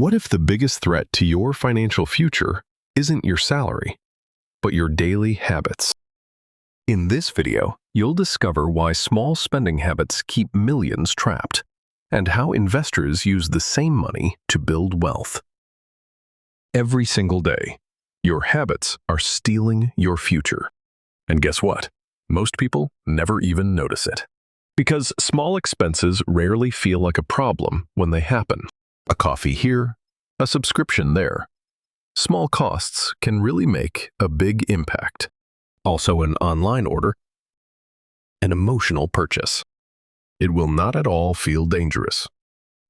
What if the biggest threat to your financial future isn't your salary, but your daily habits? In this video, you'll discover why small spending habits keep millions trapped, and how investors use the same money to build wealth. Every single day, your habits are stealing your future. And guess what? Most people never even notice it. Because small expenses rarely feel like a problem when they happen. A coffee here, a subscription there. Small costs can really make a big impact. Also an online order, an emotional purchase. It will not at all feel dangerous,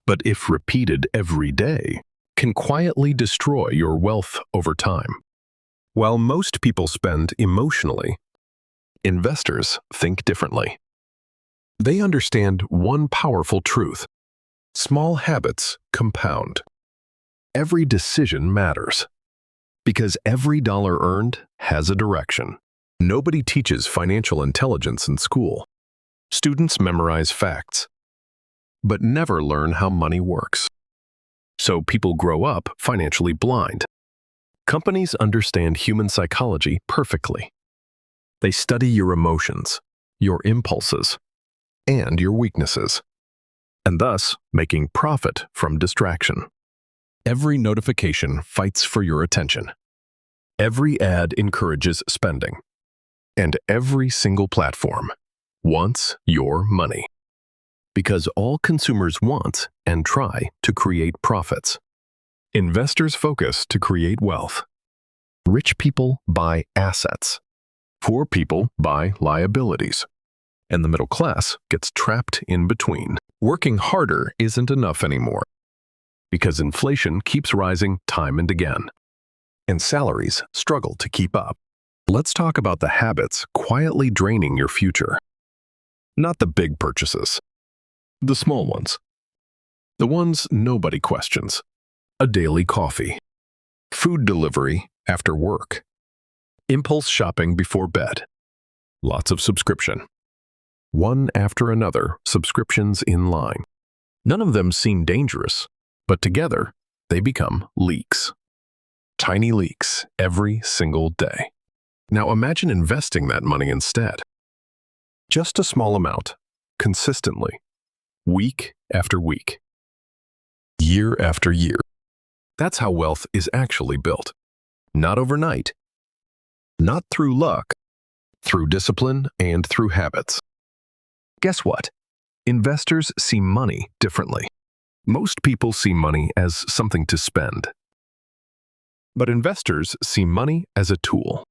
but if repeated every day, can quietly destroy your wealth over time. While most people spend emotionally, investors think differently. They understand one powerful truth. Small habits compound. Every decision matters, because every dollar earned has a direction. Nobody teaches financial intelligence in school. Students memorize facts, but never learn how money works. So people grow up financially blind. Companies understand human psychology perfectly. They study your emotions, your impulses, and your weaknesses, and thus making profit from distraction. Every notification fights for your attention. Every ad encourages spending. And every single platform wants your money. Because all consumers want and try to create profits. Investors focus to create wealth. Rich people buy assets. Poor people buy liabilities. And the middle class gets trapped in between. Working harder isn't enough anymore, because inflation keeps rising time and again, and salaries struggle to keep up. Let's talk about the habits quietly draining your future. Not the big purchases, the small ones. The ones nobody questions. A daily coffee, food delivery after work, impulse shopping before bed, lots of subscription. One after another, subscriptions in line. None of them seem dangerous, but together, they become leaks. Tiny leaks every single day. Now imagine investing that money instead. Just a small amount, consistently, week after week, year after year. That's how wealth is actually built. Not overnight, not through luck, through discipline and through habits. Guess what? Investors see money differently. Most people see money as something to spend. But investors see money as a tool.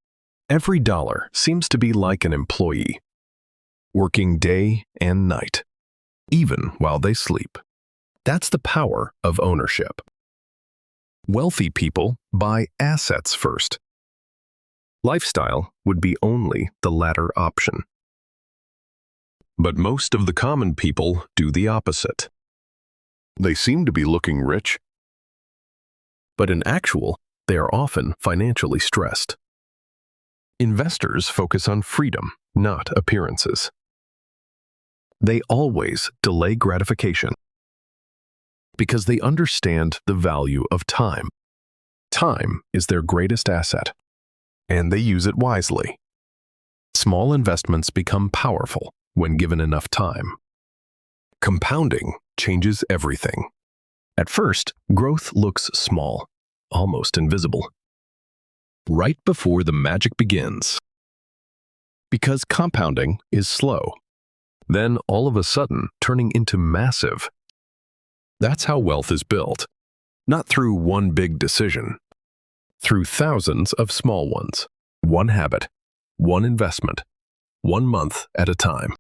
Every dollar seems to be like an employee, working day and night, even while they sleep. That's the power of ownership. Wealthy people buy assets first. Lifestyle would be only the latter option. But most of the common people do the opposite. They seem to be looking rich, but in actual, they are often financially stressed. Investors focus on freedom, not appearances. They always delay gratification because they understand the value of time. Time is their greatest asset, and they use it wisely. Small investments become powerful when given enough time. Compounding changes everything. At first, growth looks small, almost invisible. Right before the magic begins. Because compounding is slow. Then all of a sudden turning into massive. That's how wealth is built. Not through one big decision. Through thousands of small ones. One habit, one investment, 1 month at a time.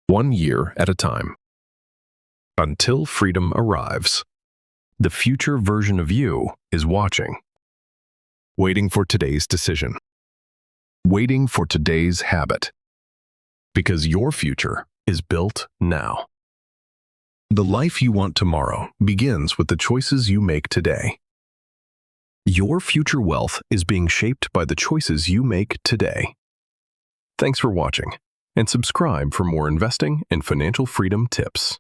1 year at a time. Until freedom arrives. The future version of you is watching. Waiting for today's decision. Waiting for today's habit. Because your future is built now. The life you want tomorrow begins with the choices you make today. Your future wealth is being shaped by the choices you make today. Thanks for watching, and subscribe for more investing and financial freedom tips.